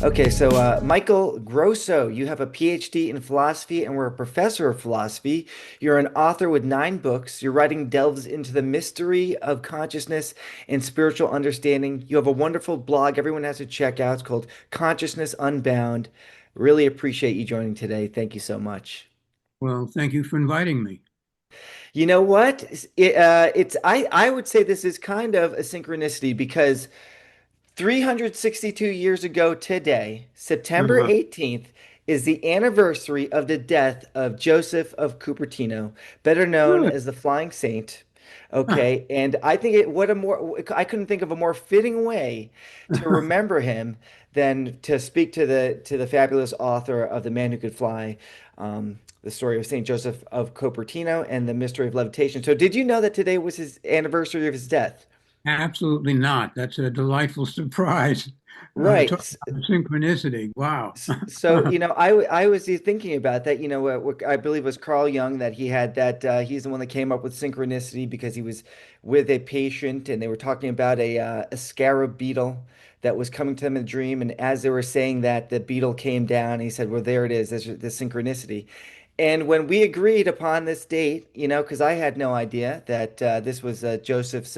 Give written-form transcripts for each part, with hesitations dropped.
Okay, so Michael Grosso, you have a PhD in philosophy and we're a professor of philosophy. You're an author with 9 books. Your writing delves into the mystery of consciousness and spiritual understanding. You have a wonderful blog everyone has to check out. It's called Consciousness Unbound. Really appreciate you joining today. Thank you so much. Well, thank you for inviting me. You know what? I would say this is kind of a synchronicity because 362 years ago today, September Uh, 18th, is the anniversary of the death of Joseph of Cupertino, better known Really? as the Flying Saint. Huh. Okay, and I think I couldn't think of a more fitting way to remember him than to speak to the fabulous author of The Man Who Could Fly, the story of Saint Joseph of Cupertino and the mystery of levitation. So, did you know that today was his anniversary of his death? Absolutely not. That's a delightful surprise. Right. Talk about synchronicity. Wow. So, I was thinking about that, what I believe was Carl Jung that he had that he's the one that came up with synchronicity because he was with a patient and they were talking about a scarab beetle that was coming to them in a dream. And as they were saying that, the beetle came down and he said, well, there it is. There's the synchronicity. And when we agreed upon this date, because I had no idea that this was Joseph's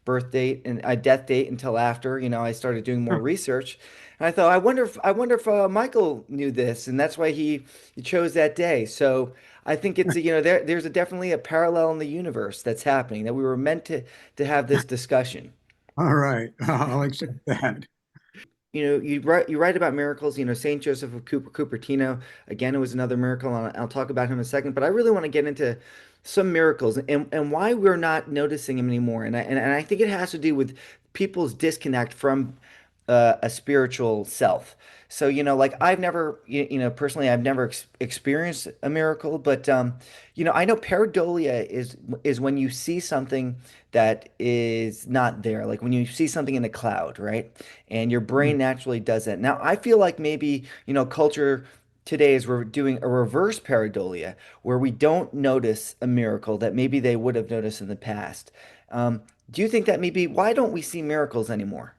birth date and death date until after, I started doing more research. And I thought, I wonder if Michael knew this, and that's why he chose that day. So I think there's definitely a parallel in the universe that's happening that we were meant to have this discussion. All right. I'll accept that. You write about miracles. Saint Joseph of Cupertino. Again, it was another miracle, and I'll talk about him in a second. But I really want to get into some miracles and why we're not noticing them anymore. And I think it has to do with people's disconnect from a spiritual self. So, like I've never, personally, I've never experienced a miracle, but I know pareidolia is when you see something that is not there, like when you see something in a cloud, right? And your brain naturally does that. Now, I feel like maybe, culture today is we're doing a reverse pareidolia where we don't notice a miracle that maybe they would have noticed in the past. Do you think that maybe why don't we see miracles anymore?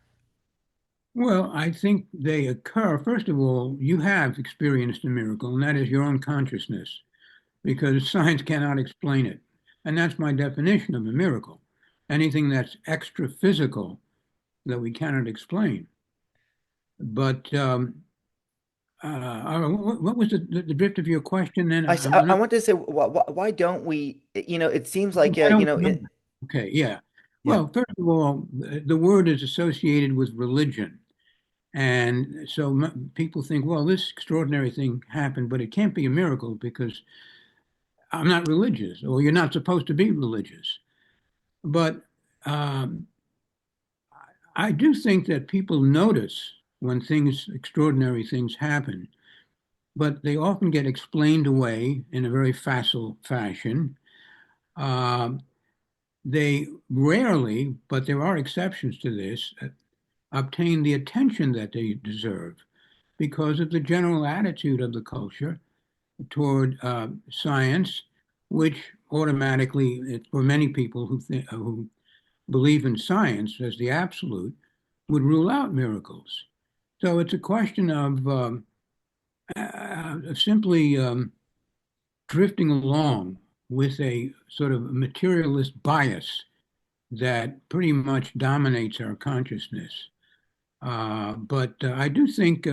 Well, I think they occur. First of all, you have experienced a miracle, and that is your own consciousness, because science cannot explain it. And that's my definition of a miracle. Anything that's extra physical that we cannot explain. But what was the drift of your question then? I want to say why don't we, it seems like I don't remember. Okay, yeah. yeah. Well, first of all, the word is associated with religion. And so people think, well, this extraordinary thing happened, but it can't be a miracle because I'm not religious, or you're not supposed to be religious. But um, I do think that people notice when extraordinary things happen, but they often get explained away in a very facile fashion. Um, they rarely, but there are exceptions to this, obtain the attention that they deserve because of the general attitude of the culture toward science, which automatically, for many people who believe in science as the absolute, would rule out miracles. So it's a question of simply drifting along with a sort of materialist bias that pretty much dominates our consciousness. But I do think,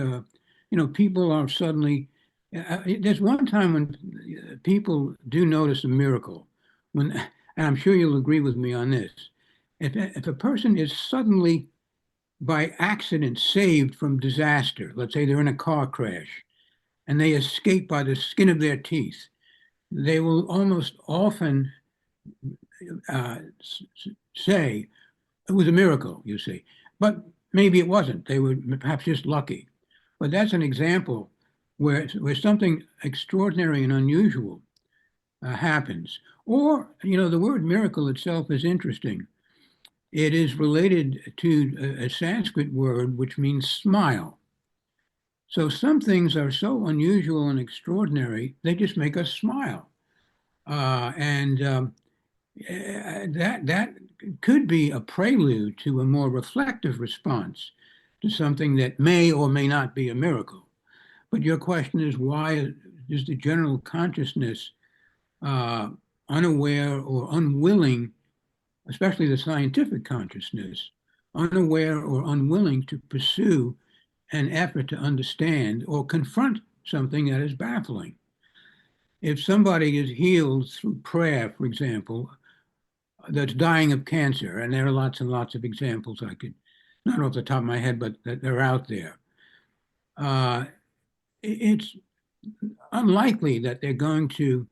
people are suddenly. There's one time when people do notice a miracle, when, and I'm sure you'll agree with me on this. If a person is suddenly by accident saved from disaster, let's say they're in a car crash and they escape by the skin of their teeth, they will almost often say it was a miracle, you see. But maybe it wasn't. They were perhaps just lucky. But that's an example where something extraordinary and unusual happens. Or, the word miracle itself is interesting. It is related to a Sanskrit word which means smile. So some things are so unusual and extraordinary, they just make us smile. And that could be a prelude to a more reflective response to something that may or may not be a miracle. But your question is, why is the general consciousness uh, unaware or unwilling, especially the scientific consciousness, unaware or unwilling to pursue an effort to understand or confront something that is baffling? If somebody is healed through prayer, for example, that's dying of cancer, and there are lots and lots of examples I could, not off the top of my head, but that they're out there. Uh, it's unlikely that they're going to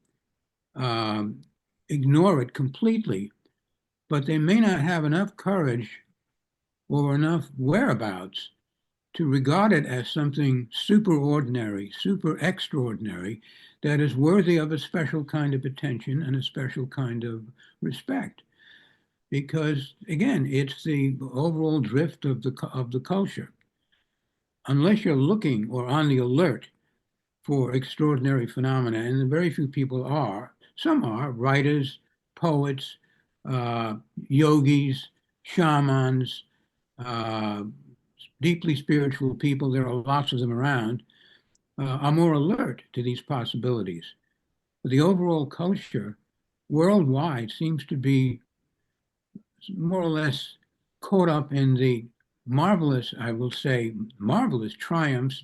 um, ignore it completely, but they may not have enough courage or enough whereabouts to regard it as something superordinary, super extraordinary, that is worthy of a special kind of attention and a special kind of respect. Because again, it's the overall drift of the culture. Unless you're looking or on the alert for extraordinary phenomena, and very few people are. Some are writers, poets, uh, yogis, shamans, uh, deeply spiritual people. There are lots of them around. Are more alert to these possibilities. But the overall culture worldwide seems to be more or less caught up in the marvelous, I will say, marvelous triumphs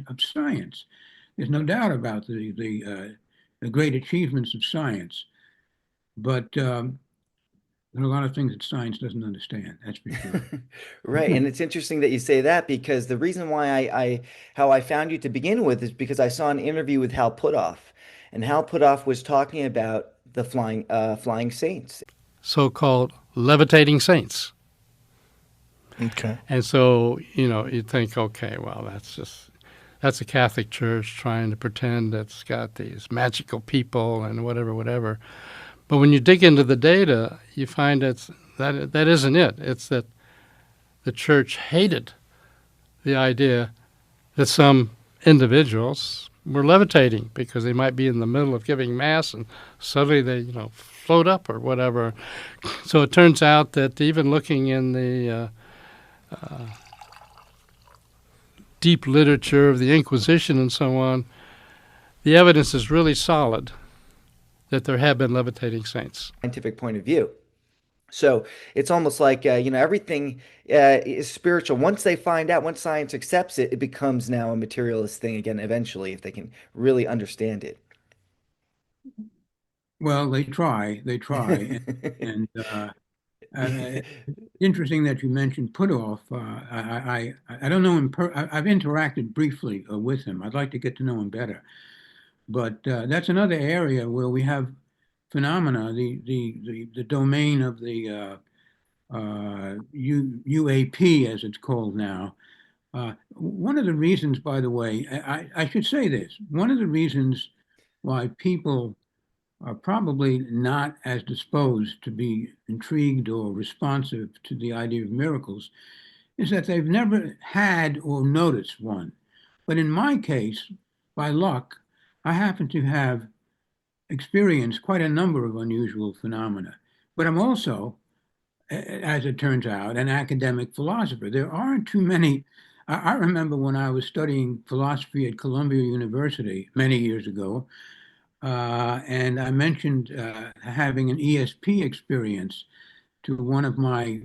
of science. There's no doubt about the great achievements of science, but there are a lot of things that science doesn't understand. That's for sure. Right. And it's interesting that you say that because the reason why how I found you to begin with is because I saw an interview with Hal Puthoff, and Hal Puthoff was talking about the flying saints. So-called levitating saints. Okay. And so, you think, okay, well, that's a Catholic Church trying to pretend it's got these magical people and whatever, whatever. But when you dig into the data, you find that isn't it. It's that the church hated the idea that some individuals were levitating because they might be in the middle of giving mass and suddenly they, float up or whatever. So it turns out that even looking in the deep literature of the Inquisition and so on, the evidence is really solid that there have been levitating saints. Scientific point of view. So it's almost like, everything is spiritual. Once they find out, once science accepts it, it becomes now a materialist thing again, eventually, if they can really understand it. Well, they try, and it's interesting that you mentioned Puthoff. I don't know him. I've interacted briefly with him. I'd like to get to know him better. But that's another area where we have phenomena, the domain of the UAP, as it's called now. One of the reasons, by the way, I should say this, one of the reasons why people are probably not as disposed to be intrigued or responsive to the idea of miracles is that they've never had or noticed one. But in my case, by luck, I happen to have experienced quite a number of unusual phenomena. But I'm also, as it turns out, an academic philosopher. There aren't too many. I remember when I was studying philosophy at Columbia University many years ago, and I mentioned having an ESP experience to one of my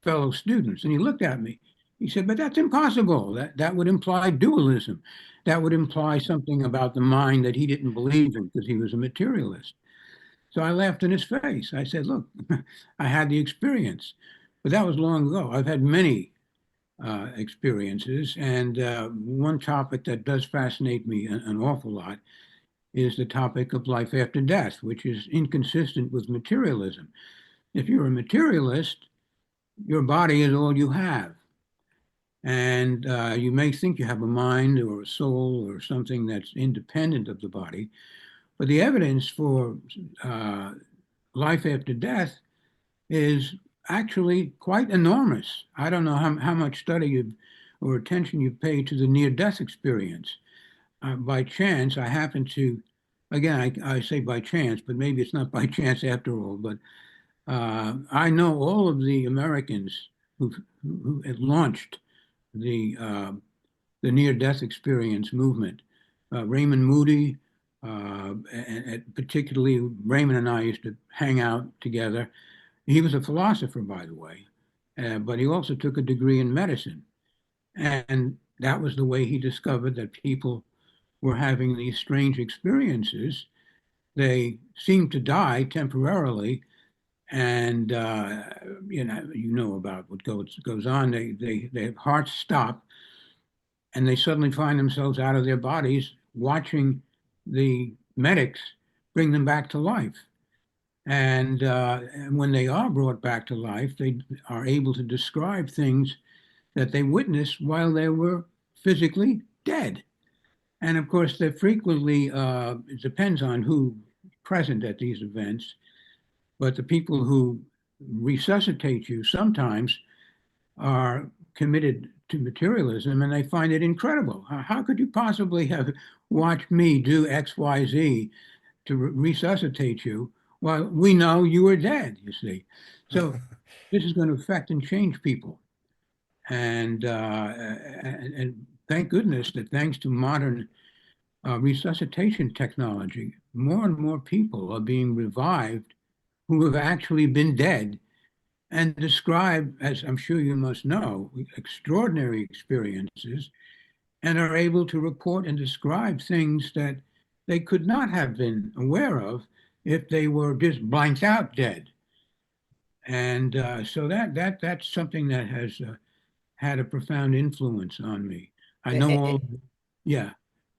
fellow students. And he looked at me. He said, "But that's impossible. That would imply dualism. That would imply something about the mind that he didn't believe in because he was a materialist." So I laughed in his face. I said, "Look, I had the experience, but that was long ago. I've had many experiences. And one topic that does fascinate me an awful lot is the topic of life after death, which is inconsistent with materialism. If you're a materialist, your body is all you have. And you may think you have a mind or a soul or something that's independent of the body, but the evidence for uh, life after death is actually quite enormous. I don't know how much study or attention you pay to the near-death experience. By chance, I happen to, again, I say by chance, but maybe it's not by chance after all, but I know all of the Americans who had launched the uh, the near-death experience movement. Raymond Moody, and particularly Raymond and I used to hang out together. He was a philosopher, by the way, but he also took a degree in medicine. And that was the way he discovered that people were having these strange experiences. They seemed to die temporarily, and you know about what goes on. Their hearts stop, and they suddenly find themselves out of their bodies, watching the medics bring them back to life. And when they are brought back to life, they are able to describe things that they witnessed while they were physically dead. And of course, they frequently, it depends on who present at these events, but the people who resuscitate you sometimes are committed to materialism and they find it incredible. How could you possibly have watched me do X, Y, Z to resuscitate you? Well, we know you were dead, you see. So this is going to affect and change people. And thank goodness that thanks to modern resuscitation technology, more and more people are being revived who have actually been dead and describe, as I'm sure you must know, extraordinary experiences and are able to report and describe things that they could not have been aware of if they were just blanked out dead. And so that's something that has had a profound influence on me. I know all, yeah,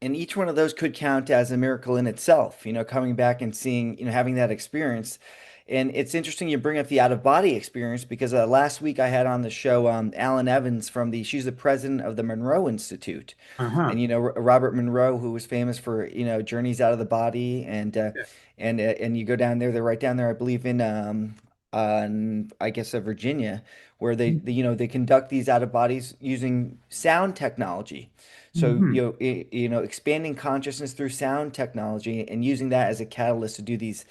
And each one of those could count as a miracle in itself, coming back and seeing, having that experience. And it's interesting you bring up the out of body experience because last week I had on the show Alan Evans she's the president of the Monroe Institute. uh-huh. And, Robert Monroe, who was famous for, journeys out of the body. And you go down there, they're right down there, I believe, I guess, Virginia, where they conduct these out of bodies using sound technology. So, Mhm. expanding consciousness through sound technology and using that as a catalyst to do these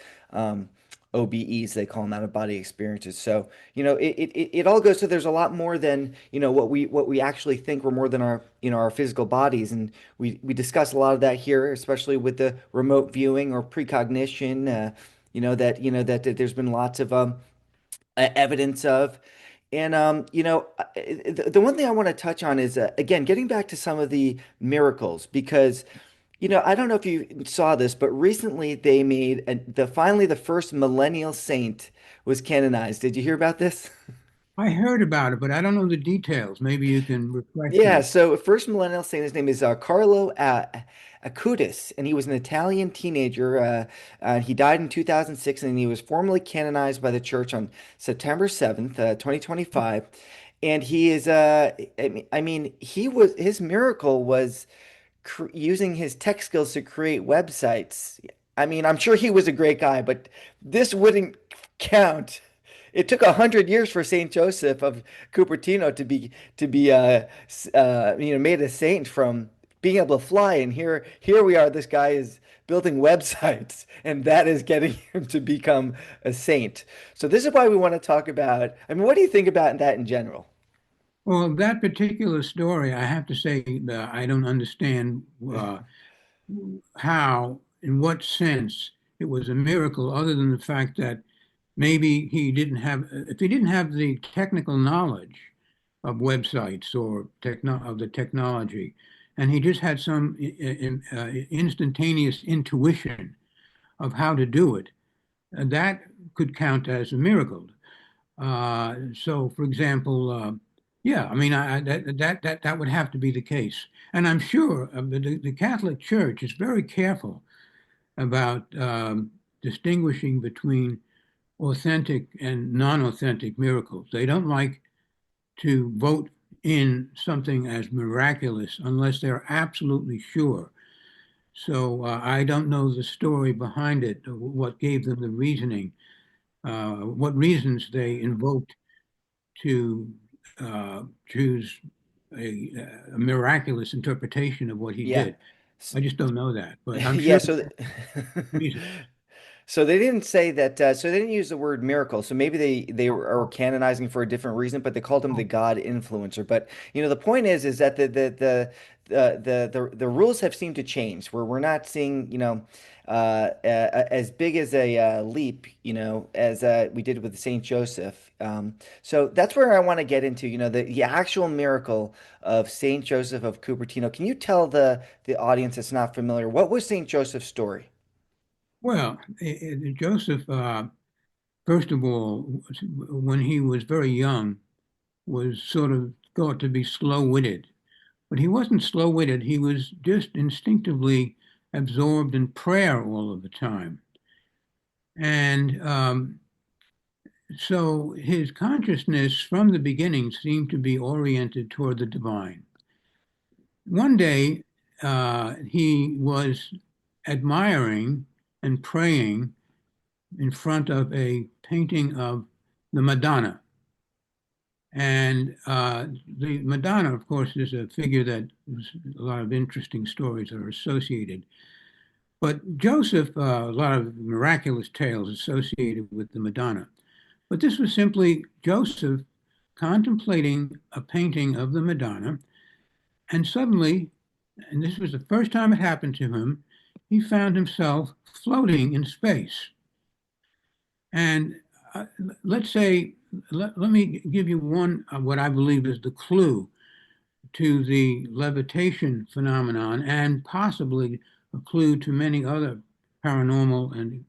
OBEs, they call them out of body experiences. So, it all goes to there's a lot more than, what we actually think we're more than our physical bodies. And we discuss a lot of that here, especially with the remote viewing or precognition, that there's been lots of evidence of. And the one thing I want to touch on is again getting back to some of the miracles because I don't know if you saw this, but recently they made finally the first millennial saint was canonized. Did you hear about this? I heard about it, but I don't know the details. Maybe you can refresh Yeah, me. so first millennial saint, his name is Carlo Acutis, and he was an Italian teenager. He died in 2006, and he was formally canonized by the church on September 7th, 2025. And he is, I mean, his miracle was using his tech skills to create websites. I mean, I'm sure he was a great guy, but this wouldn't count. It took 100 years for Saint Joseph of Cupertino to be made a saint from being able to fly, and here we are. This guy is building websites, and that is getting him to become a saint. So this is why we want to talk about. I mean, what do you think about that in general? Well, that particular story, I have to say, I don't understand how, in what sense it was a miracle, other than the fact that maybe if he didn't have the technical knowledge of websites or of the technology, and he just had some instantaneous intuition of how to do it, that could count as a miracle. So, for example, yeah, I mean, that would have to be the case, and I'm sure the Catholic Church is very careful about distinguishing between authentic and non-authentic miracles. They don't like to vote in something as miraculous unless they're absolutely sure. So I don't know the story behind it, what gave them the reasoning, what reasons they invoked to choose a miraculous interpretation of what he Yeah. did. I just don't know that, but I'm Yeah, sure so there's reasons. So they didn't say that. So they didn't use the word miracle. So maybe they are Oh, canonizing for a different reason, but they called him the oh, God influencer. But the point is that the rules have seemed to change, where we're not seeing as big as a leap as we did with Saint Joseph. So that's where I want to get into the actual miracle of Saint Joseph of Cupertino. Can you tell the audience that's not familiar what was Saint Joseph's story? well, Joseph, first of all, when he was very young, was sort of thought to be slow-witted. But he wasn't slow-witted. He was just instinctively absorbed in prayer all of the time. And so his consciousness from the beginning seemed to be oriented toward the divine. One day, he was admiring and praying in front of a painting of the Madonna. And the Madonna, of course, is a figure that a lot of interesting stories are associated. But Joseph, a lot of miraculous tales associated with the Madonna. But this was simply Joseph contemplating a painting of the Madonna, and suddenly, and this was the first time it happened to him, he found himself floating in space. And let's say, let me give you one, what I believe is the clue to the levitation phenomenon, and possibly a clue to many other paranormal and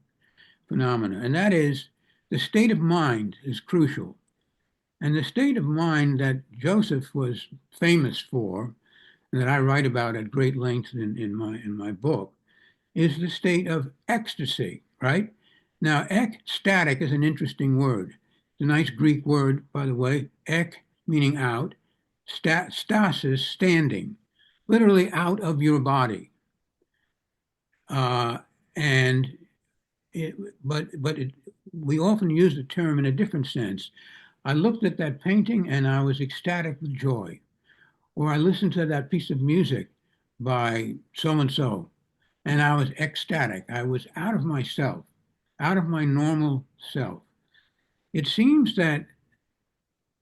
phenomena. And that is the state of mind is crucial. And the state of mind that Joseph was famous for, and that I write about at great length in my book, is the state of ecstasy, right? Now, ecstatic is an interesting word. It's a nice Greek word, by the way, ek meaning out, stasis, standing, literally out of your body. Uh, and it, we often use the term in a different sense. I looked at that painting and I was ecstatic with joy. Or I listened to that piece of music by so and so, and I was ecstatic. I was out of myself, out of my normal self. It seems that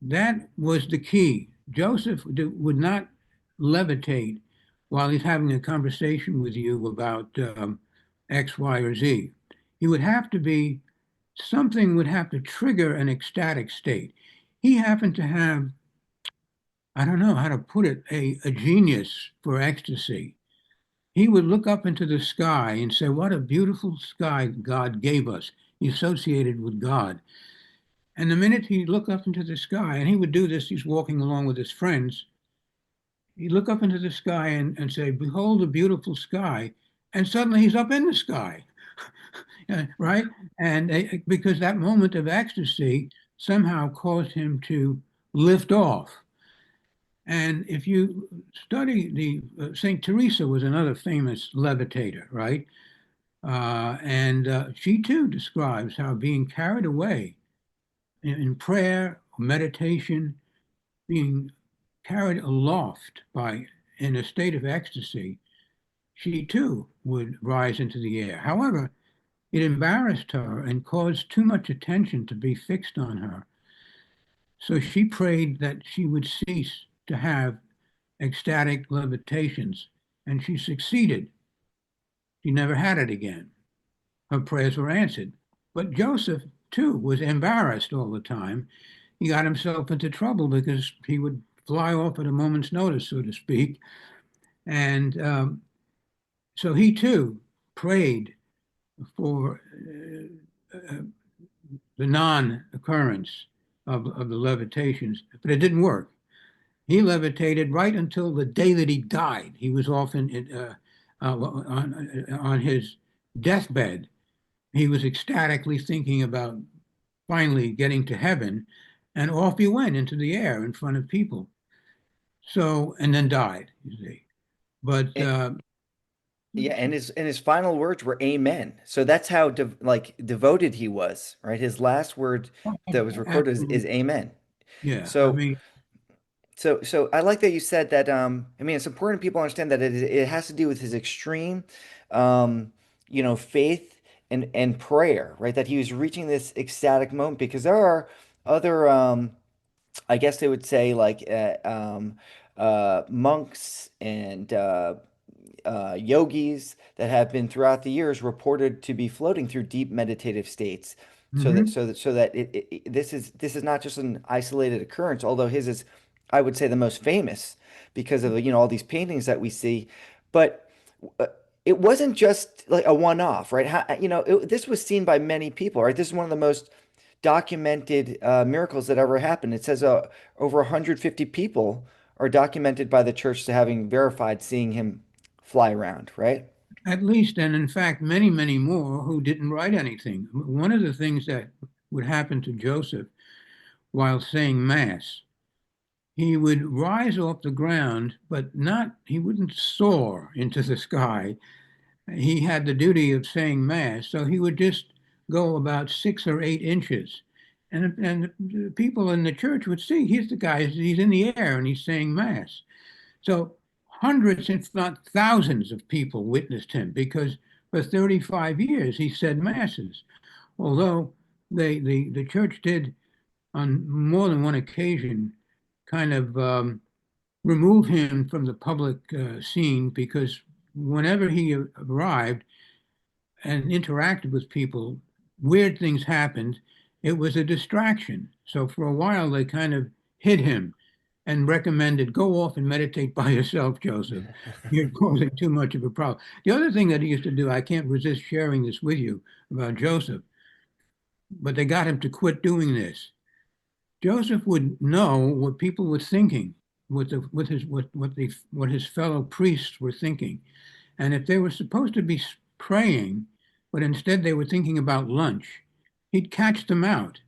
that was the key. Joseph would not levitate while he's having a conversation with you about X, Y, or Z. He would have to be, something would have to trigger an ecstatic state. He happened to have, I don't know how to put it, a genius for ecstasy. He would look up into the sky and say, "What a beautiful sky God gave us." He associated with God. And the minute he'd look up into the sky, and he would do this, he's walking along with his friends, he'd look up into the sky and say, "Behold the beautiful sky." And suddenly he's up in the sky, right? And because that moment of ecstasy somehow caused him to lift off. And if you study the Saint Teresa was another famous levitator, right? And she too describes how being carried away in prayer, meditation, being carried aloft by in a state of ecstasy, she too would rise into the air. However, it embarrassed her and caused too much attention to be fixed on her. So she prayed that she would cease to have ecstatic levitations, and she succeeded. She never had it again. Her prayers were answered. But Joseph, too, was embarrassed all the time. He got himself into trouble because he would fly off at a moment's notice, so to speak. And so he, too, prayed for the non occurrence of the levitations, but it didn't work. He levitated right until the day that he died. He was often on his deathbed. He was ecstatically thinking about finally getting to heaven, and off he went into the air in front of people. So, and then died, you see. But Yeah, and his final words were "Amen." So that's how devoted he was, right? His last word that was recorded is absolutely, "Amen." yeah. I So mean, so I like that you said that. I mean, it's important people understand that it has to do with his extreme, faith and prayer, right? That he was reaching this ecstatic moment because there are other I guess they would say like monks and yogis that have been throughout the years reported to be floating through deep meditative states. Hmm. So that this is not just an isolated occurrence, although his is, I would say, the most famous because of all these paintings that we see. But uh, it wasn't just like a one-off, right? This was seen by many people, right? This is one of the most documented miracles that ever happened. It says over 150 people are documented by the church to having verified seeing him fly around, right? At least, and in fact, many, many more who didn't write anything. One of the things that would happen to Joseph while saying Mass, he would rise off the ground, but not, he wouldn't soar into the sky. He had the duty of saying Mass, so he would just go about 6 or 8 inches. And the people in the church would see, he's the guy, he's in the air and he's saying Mass. So hundreds, if not thousands, of people witnessed him because for 35 years he said masses. Although the church did on more than one occasion kind of remove him from the public scene because whenever he arrived and interacted with people, weird things happened. It was a distraction. So for a while they kind of hid him and recommended go off and meditate by yourself, Joseph. You're causing too much of a problem. The other thing that he used to do, I can't resist sharing this with you about Joseph, but they got him to quit doing this. Joseph would know what people were thinking, what his fellow priests were thinking, and if they were supposed to be praying, but instead they were thinking about lunch, he'd catch them out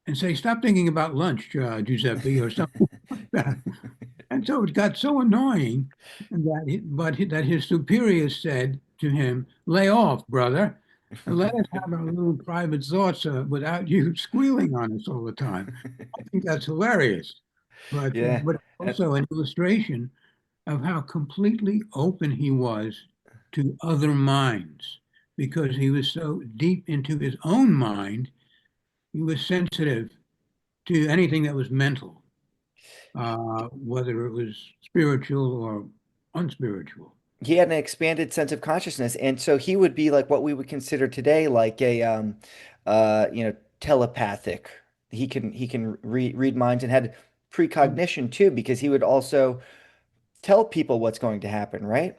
and say, "Stop thinking about lunch, Giuseppe," or something like that. And so it got so annoying that his superiors said to him, "Lay off, brother, and let us have our little private thoughts without you squealing on us all the time." I think that's hilarious, Yeah. but And also an illustration of how completely open he was to other minds because he was so deep into his own mind, he was sensitive to anything that was mental, whether it was spiritual or unspiritual. he had an expanded sense of consciousness, and so he would be like what we would consider today like a telepathic. He can read minds and had precognition too because he would also tell people what's going to happen, right?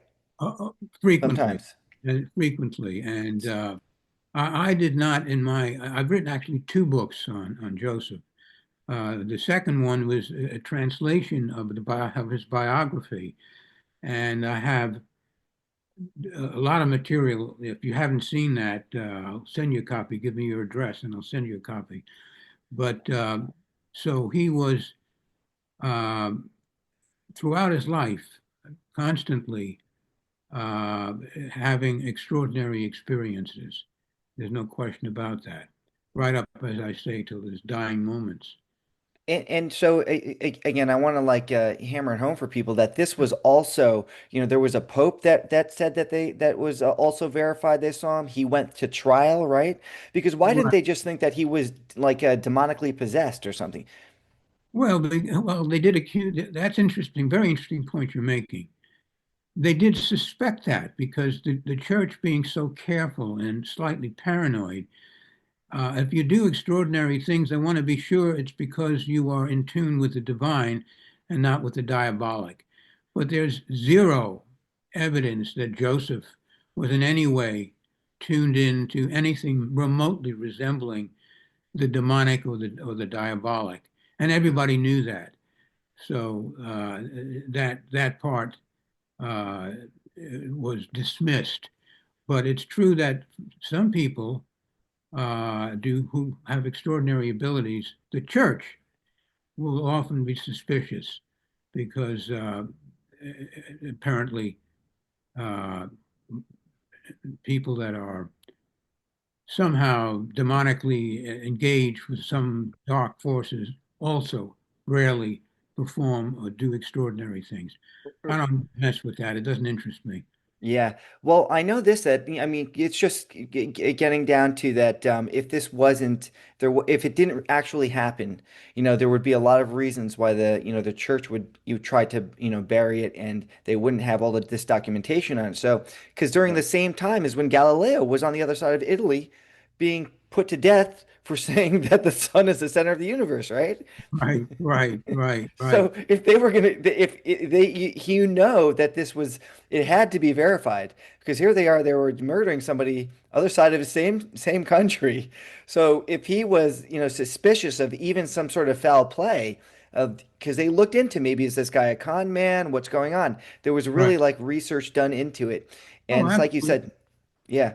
Frequently, Sometimes. frequently. And I did not in my, I've written actually 2 books on Joseph. The second one was a translation of of his biography, and I have a lot of material. If you haven't seen that, I'll send you a copy. Give me your address, and I'll send you a copy. But so he was um, throughout his life constantly uh, having extraordinary experiences. There's no question about that. Right up, as I say, till his dying moments. And so again, I want to like hammer it home for people that this was also, there was a pope that said that was also verified they saw him. He went to trial, right? Because why didn't Right. they just think that he was like demonically possessed or something? Well, they did accuse. That's interesting. Very interesting point you're making. They did suspect that because the church being so careful and slightly paranoid, if you do extraordinary things, they want to be sure it's because you are in tune with the divine and not with the diabolic. But there's zero evidence that Joseph was in any way tuned in to anything remotely resembling the demonic or the diabolic, and everybody knew that. So that part uh, was dismissed. But it's true that some people do who have extraordinary abilities. The church will often be suspicious because apparently uh, people that are somehow demonically engaged with some dark forces also rarely perform or do extraordinary things. I don't mess with that. It doesn't interest me. Yeah. Well, I know this that I mean it's just getting down to that if this wasn't if it didn't actually happen, there would be a lot of reasons why the church would you try to, bury it and they wouldn't have all of this documentation on it. So, because during the Right, same time as when Galileo was on the other side of Italy being put to death for saying that the sun is the center of the universe, right? right, right, right, right, So if they were gonna, if they, you know that this was, it had to be verified because here they were murdering somebody other side of the same country. So if he was, suspicious of even some sort of foul play, of because they looked into maybe is this guy a con man? What's going on? There was right. really like research done into it, Oh, and it's like you absolutely. said, yeah.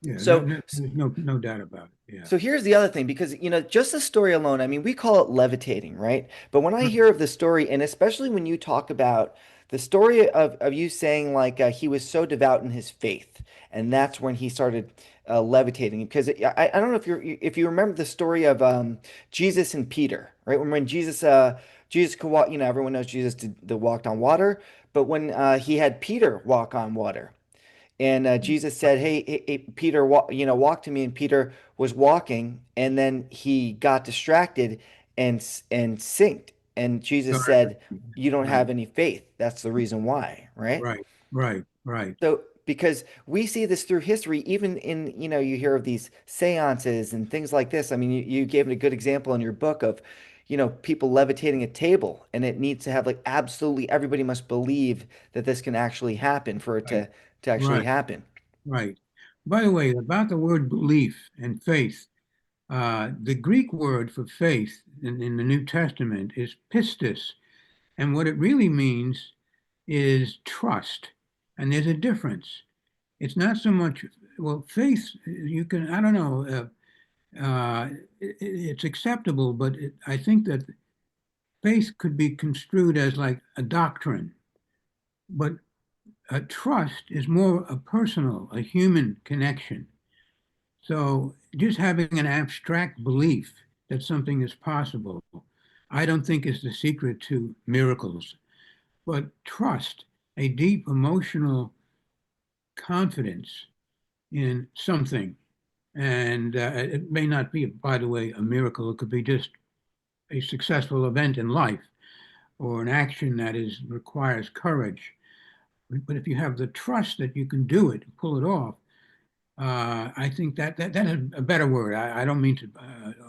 Yeah, So there's no doubt about it. Yeah. so here's the other thing, because just the story alone, I mean, we call it levitating, right? But when I Right, hear of the story, and especially when you talk about the story of you saying like he was so devout in his faith, and that's when he started levitating. Because I don't know if you remember the story of Jesus and Peter, right? When Jesus could walk, everyone knows Jesus did walked on water, but when he had Peter walk on water. And Jesus said, hey, Peter, walk to me." And Peter was walking, and then he got distracted and sinked. And Jesus said, "You don't right, have any faith. That's the reason why." Right? right, right, right. So, because we see this through history, even in, you hear of these seances and things like this. I mean, you gave a good example in your book of, people levitating a table, and it needs to have like absolutely everybody must believe that this can actually happen for it Right, to actually right, happen. right. By the way, about the word belief and faith, the Greek word for faith in the New Testament is pistis, and what it really means is trust. And there's a difference. It's not so much, well, faith, you can, I don't know, it's acceptable, but I think that faith could be construed as like a doctrine, but trust is more a personal, a human connection. So just having an abstract belief that something is possible, I don't think is the secret to miracles, but trust, a deep emotional confidence in something. And it may not be, by the way, a miracle. It could be just a successful event in life or an action that requires courage. But if you have the trust that you can do it, pull it off, I think that is a better word. I don't mean to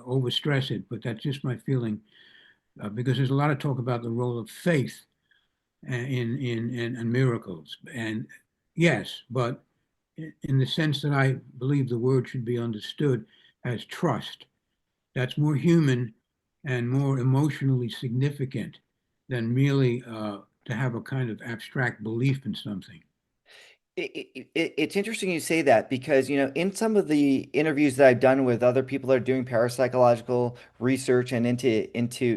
overstress it, but that's just my feeling because there's a lot of talk about the role of faith in miracles, and yes, but in the sense that I believe the word should be understood as trust. That's more human and more emotionally significant than merely to have a kind of abstract belief in something. It's interesting you say that because, in some of the interviews that I've done with other people that are doing parapsychological research and into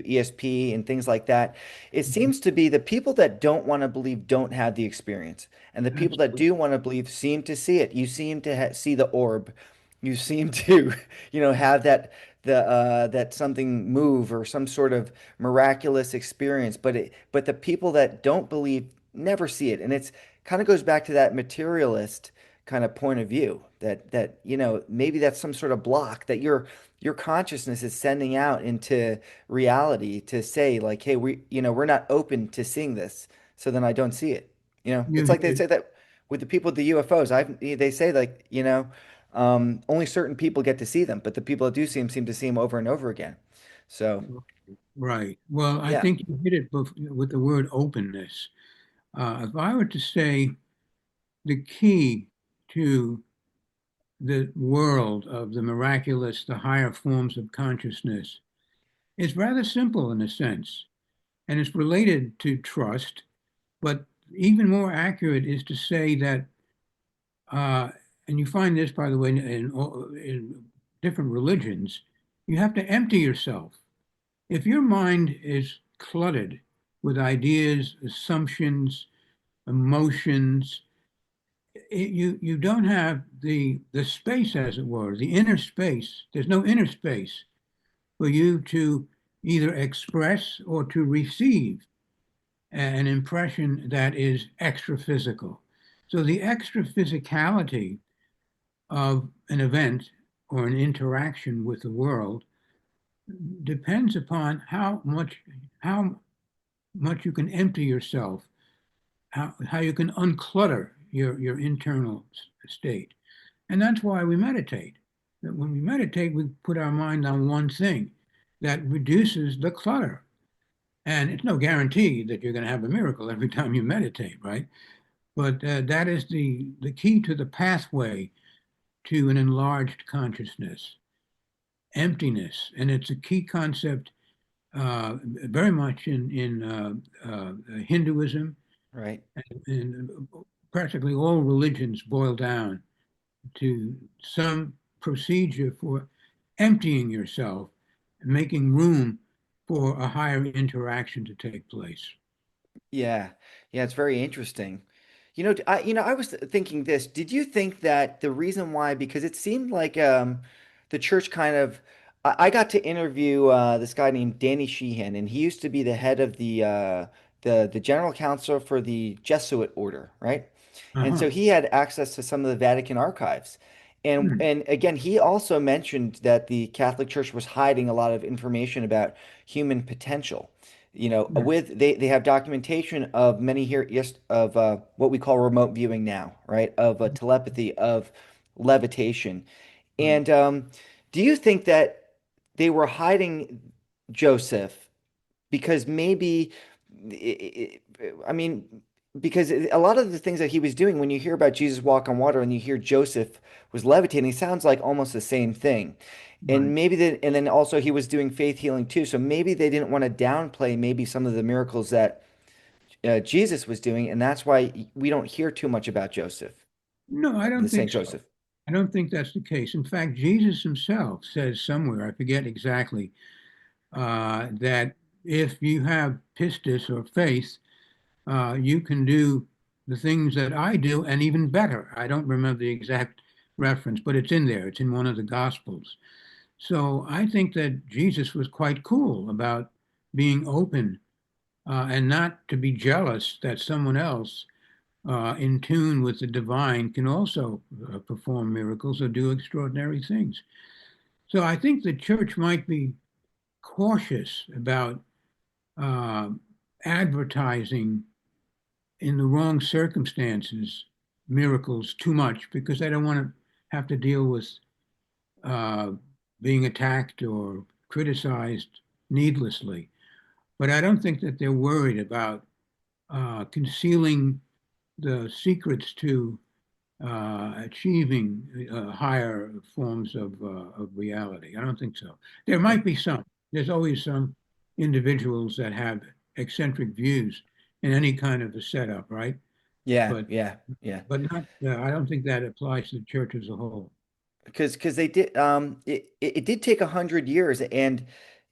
ESP and things like that, it Mhm. seems to be the people that don't want to believe don't have the experience, and the people that Absolutely. do want to believe seem to see it. You seem to see the orb, you seem to, have that something move or some sort of miraculous experience, but the people that don't believe never see it, and it's kind of goes back to that materialist kind of point of view that maybe that's some sort of block that your consciousness is sending out into reality to say like, hey, we're not open to seeing this, so then I don't see it. It's like they You, say that with the people with the UFOs. They say like, only certain people get to see them, but the people that do see them seem to see them over and over again. So right. Well, I yeah. think you hit it with the word openness. If I were to say the key to the world of the miraculous, the higher forms of consciousness, is rather simple in a sense, and it's related to trust, but even more accurate is to say that, uh, and you find this, by the way, in different religions, you have to empty yourself. If your mind is cluttered with ideas, assumptions, emotions, you don't have the space, as it were, the inner space. There's no inner space for you to either express or to receive an impression that is extra physical. So the extra physicality of an event or an interaction with the world depends upon how much you can empty yourself, how you can unclutter your internal state. And that's why we meditate. That when we meditate, we put our mind on one thing that reduces the clutter. And it's no guarantee that you're going to have a miracle every time you meditate, right? But that is the key to the pathway to an enlarged consciousness, emptiness. And it's a key concept very much in Hinduism, Right. and practically all religions boil down to some procedure for emptying yourself and making room for a higher interaction to take place. Yeah, yeah, it's very interesting. I was thinking this. Did you think that the reason why, because it seemed like the church kind of, I got to interview this guy named Danny Sheehan, and he used to be the head of the general counsel for the Jesuit order, right? And Uh-huh. so he had access to some of the Vatican archives. And Hmm. and again, he also mentioned that the Catholic Church was hiding a lot of information about human potential. Yeah. With they have documentation of many here, yes, of what we call remote viewing now, right? Of telepathy, of levitation. Right. And do you think that they were hiding Joseph because maybe, I mean, because a lot of the things that he was doing, when you hear about Jesus walk on water and you hear Joseph was levitating, it sounds like almost the same thing. Right. And then also he was doing faith healing too. So maybe they didn't want to downplay maybe some of the miracles that Jesus was doing, and that's why we don't hear too much about Joseph, No, I the don't think Saint so. Joseph. I don't think that's the case. In fact, Jesus himself says somewhere, I forget exactly, that if you have pistis or faith, you can do the things that I do and even better. I don't remember the exact reference, but it's in there. It's in one of the Gospels. So I think that Jesus was quite cool about being open and not to be jealous that someone else in tune with the divine can also perform miracles or do extraordinary things. So I think the church might be cautious about uh, advertising in the wrong circumstances miracles too much because they don't want to have to deal with uh, being attacked or criticized needlessly. But I don't think that they're worried about concealing the secrets to achieving higher forms of reality. I don't think so. There might be some. There's always some individuals that have eccentric views in any kind of a setup, right? Yeah, But yeah, yeah. not. I don't think that applies to the church as a whole. Because they did it did take 100 years, and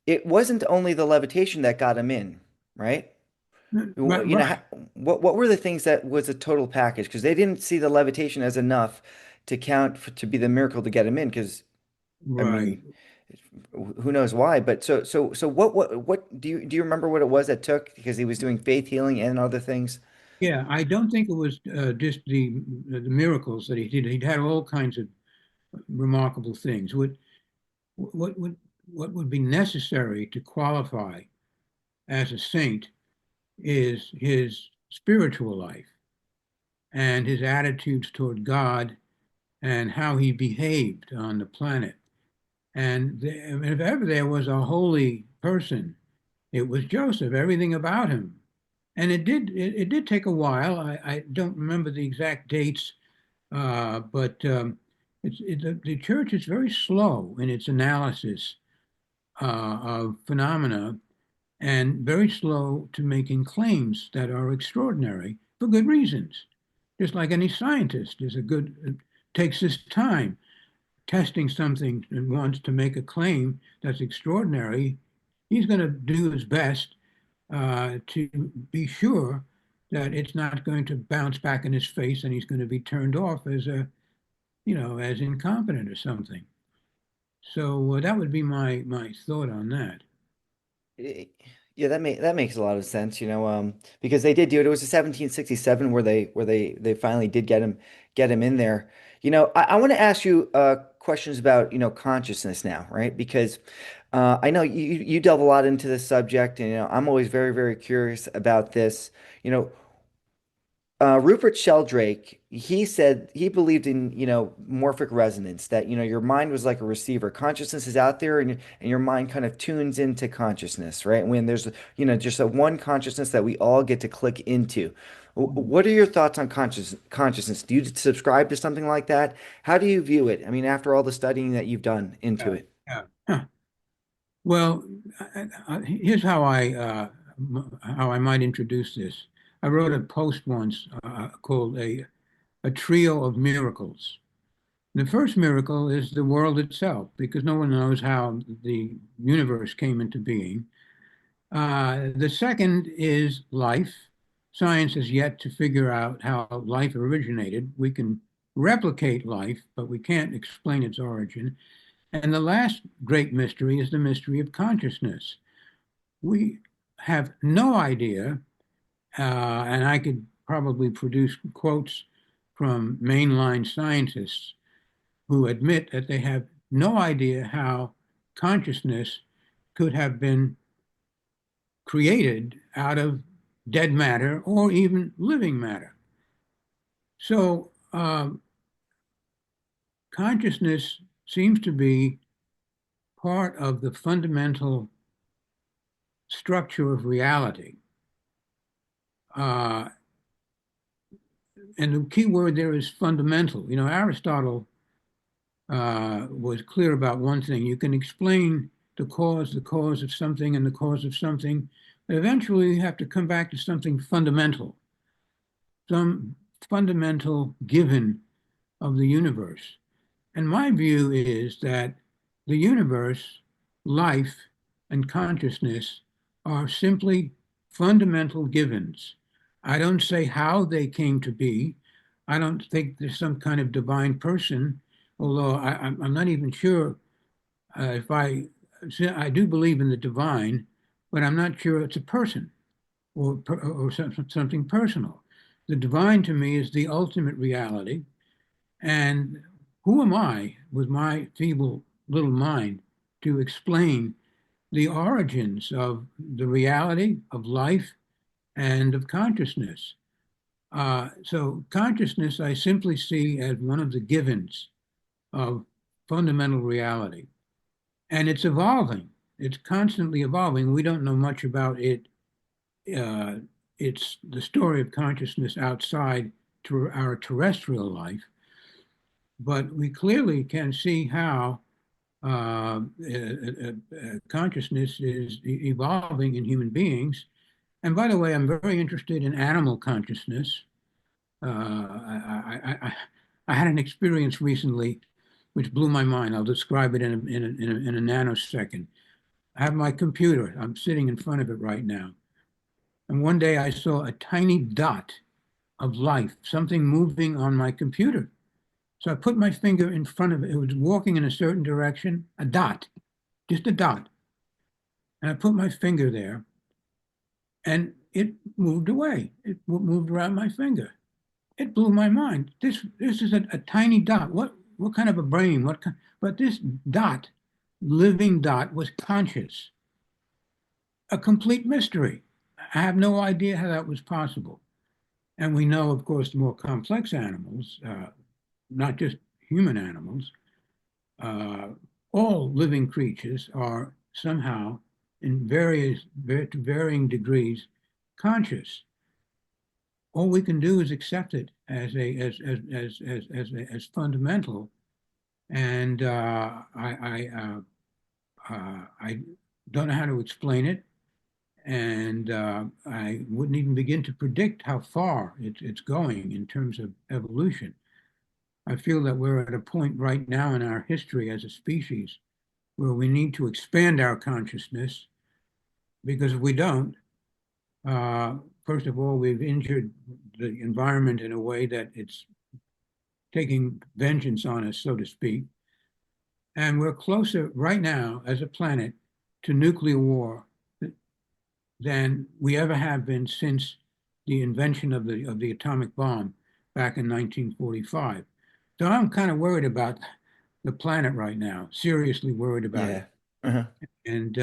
it wasn't only the levitation that got him in, right? Right, You know, right, what were the things that was a total package? Because they didn't see the levitation as enough to count to be the miracle to get him in. Because I right. mean, who knows why? But so what do you remember what it was that took? Because he was doing faith healing and other things. Yeah, I don't think it was just the miracles that he did. He'd had all kinds of remarkable things. What would what would be necessary to qualify as a saint is his spiritual life and his attitudes toward God and how he behaved on the planet. And if ever there was a holy person, it was Joseph, everything about him. And it did take a while. I don't remember the exact dates, but the church is very slow in its analysis of phenomena and very slow to making claims that are extraordinary for good reasons. Just like any scientist is a good takes his time testing something and wants to make a claim that's extraordinary. He's going to do his best to be sure that it's not going to bounce back in his face and he's going to be turned off as as incompetent or something. So that would be my thought on that. Yeah, that makes a lot of sense, because they did do it. It was a 1767 where they finally did get him in there. I want to ask you questions about, consciousness now, right? Because I know you delve a lot into this subject, and I'm always very, very curious about this. You know, Rupert Sheldrake, he said he believed in, morphic resonance, that, your mind was like a receiver. Consciousness is out there and your mind kind of tunes into consciousness, right? When there's, just a one consciousness that we all get to click into. What are your thoughts on consciousness? Do you subscribe to something like that? How do you view it? I mean, after all the studying that you've done into Yeah, it. yeah. Huh. Well, here's how I might introduce this. I wrote a post once called a trio of miracles. The first miracle is the world itself, because no one knows how the universe came into being. The second is life. Science has yet to figure out how life originated. We can replicate life, but we can't explain its origin. And the last great mystery is the mystery of consciousness. We have no idea, and I could probably produce quotes from mainline scientists who admit that they have no idea how consciousness could have been created out of dead matter or even living matter. So, consciousness seems to be part of the fundamental structure of reality. Uh, and the key word there is fundamental. Aristotle was clear about one thing. You can explain the cause of something, and the cause of something, but eventually you have to come back to something fundamental, some fundamental given of the universe. And my view is that the universe, life, and consciousness are simply fundamental givens. I don't say how they came to be. I don't think there's some kind of divine person, although I'm not even sure if I do believe in the divine, but I'm not sure it's a person or something personal. The divine to me is the ultimate reality. And who am I, with my feeble little mind, to explain the origins of the reality of life and of consciousness? So, consciousness I simply see as one of the givens of fundamental reality. And it's evolving, it's constantly evolving. We don't know much about it. Uh, it's the story of consciousness outside to our terrestrial life, but we clearly can see how consciousness is evolving in human beings. And by the way, I'm very interested in animal consciousness. I had an experience recently which blew my mind. I'll describe it in a nanosecond. I have my computer. I'm sitting in front of it right now. And one day I saw a tiny dot of life, something moving on my computer. So I put my finger in front of it. It was walking in a certain direction, a dot, just a dot. And I put my finger there and it moved away. It moved around my finger. It blew my mind. This is a tiny dot. What kind of a brain? But this dot, living dot, was conscious. A complete mystery. I have no idea how that was possible. And we know, of course, the more complex animals, not just human animals, uh, all living creatures are somehow, to varying degrees, conscious. All we can do is accept it as as fundamental. And I don't know how to explain it, and I wouldn't even begin to predict how far it's going in terms of evolution. I feel that we're at a point right now in our history as a species where we need to expand our consciousness, because if we don't, uh, first of all, we've injured the environment in a way that it's taking vengeance on us, so to speak. And we're closer right now as a planet to nuclear war than we ever have been since the invention of the atomic bomb back in 1945. So I'm kind of worried about the planet right now, seriously worried about it. Yeah. Uh-huh. And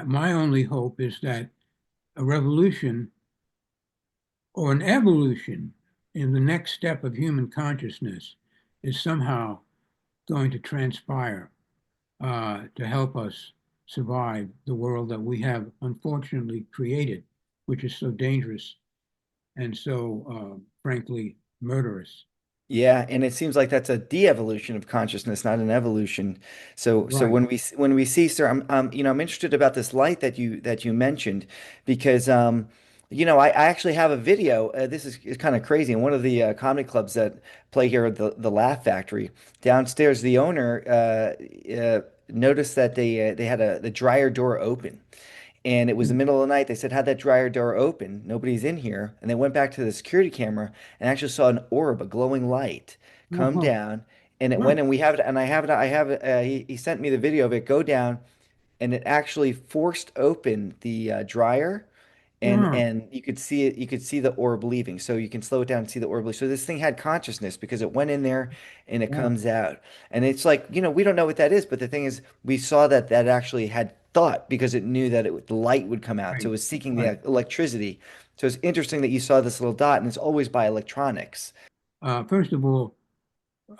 my only hope is that a revolution or an evolution in the next step of human consciousness is somehow going to transpire to help us survive the world that we have unfortunately created, which is so dangerous and so, frankly, murderous. Yeah, and it seems like that's a de-evolution of consciousness, not an evolution. So Right. when we see, sir, I'm interested about this light that you mentioned because I actually have a video. This is kind of crazy. In one of the comedy clubs that play here at the Laugh Factory downstairs, the owner noticed that they had the dryer door open. And it was the middle of the night. They said, had that dryer door open. Nobody's in here. And they went back to the security camera and actually saw an orb, a glowing light, come Uh-huh. down. And it Huh. went, and we have it, and I have it. He sent me the video of it go down, and it actually forced open the dryer, Huh. and you could see it. You could see the orb leaving. So you can slow it down and see the orb leave. So this thing had consciousness because it went in there and it Yeah. comes out. And it's like, we don't know what that is, but the thing is, we saw that that actually had thought because it knew that the light would come out. So it Right. was seeking Right. the electricity. So it's interesting that you saw this little dot, and it's always by electronics. First of all,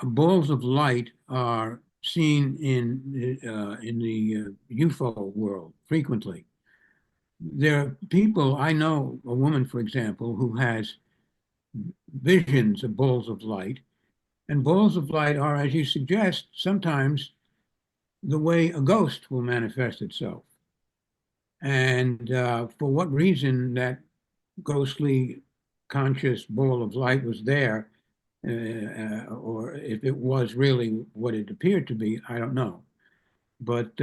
balls of light are seen in the UFO world frequently. There are people, I know a woman, for example, who has visions of balls of light, and balls of light are, as you suggest, sometimes the way a ghost will manifest itself. And for what reason that ghostly conscious ball of light was there, or if it was really what it appeared to be, I don't know. But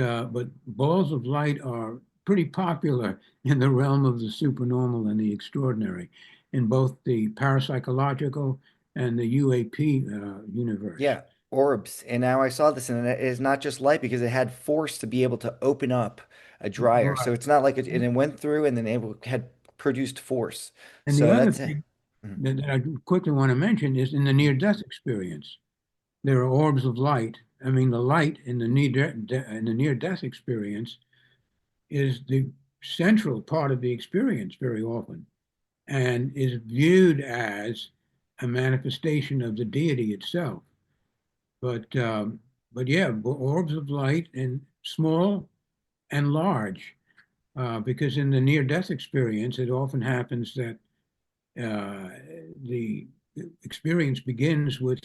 balls of light are pretty popular in the realm of the supernormal and the extraordinary, in both the parapsychological and the UAP universe. Yeah, orbs. And now I saw this, and it is not just light because it had force to be able to open up a dryer. So Right. it's not like and it went through and then it had produced force. And the So other that's it. thing Mhm. that I quickly want to mention is in the near-death experience. There are orbs of light. I mean, the light in the near-death experience is the central part of the experience very often, and is viewed as a manifestation of the deity itself. But but yeah, orbs of light and small and large, because in the near-death experience, it often happens that uh, the experience begins with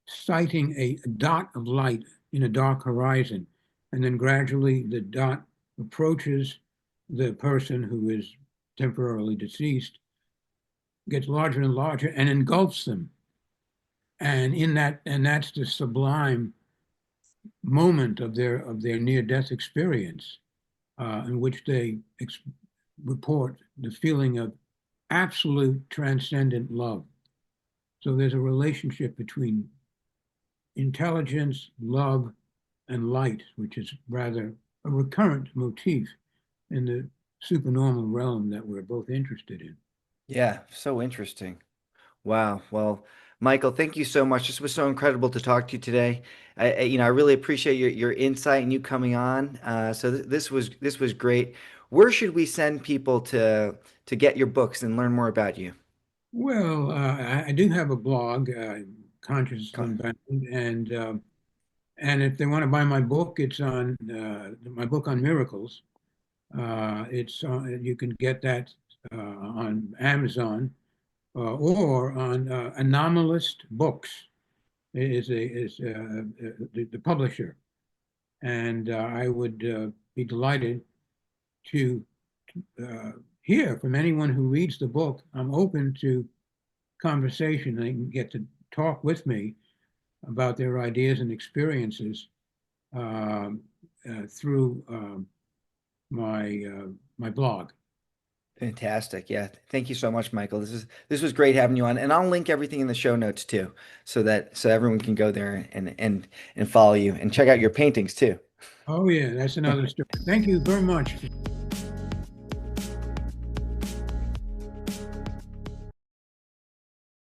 sighting a dot of light in a dark horizon, and then gradually the dot approaches the person who is temporarily deceased, gets larger and larger, and engulfs them. And that's the sublime moment of their near-death experience, in which they report the feeling of absolute transcendent love. So there's a relationship between intelligence, love, and light, which is rather a recurrent motif in the supernormal realm that we're both interested in. Yeah, so interesting. Wow. Well, Michael, thank you so much. This was so incredible to talk to you today. I really appreciate your insight and you coming on. So this was great. Where should we send people to get your books and learn more about you? Well, I do have a blog, Consciousness Con- Unbound, and if they want to buy my book, it's on my book on miracles. You can get that on Amazon or on Anomalist Books is the publisher, and I would be delighted to hear from anyone who reads the book. I'm open to conversation. They can get to talk with me about their ideas and experiences um, through my blog. Fantastic. Yeah. Thank you so much, Michael. This was great having you on. And I'll link everything in the show notes too, so everyone can go there and follow you and check out your paintings too. Oh yeah, that's another story. Thank you very much.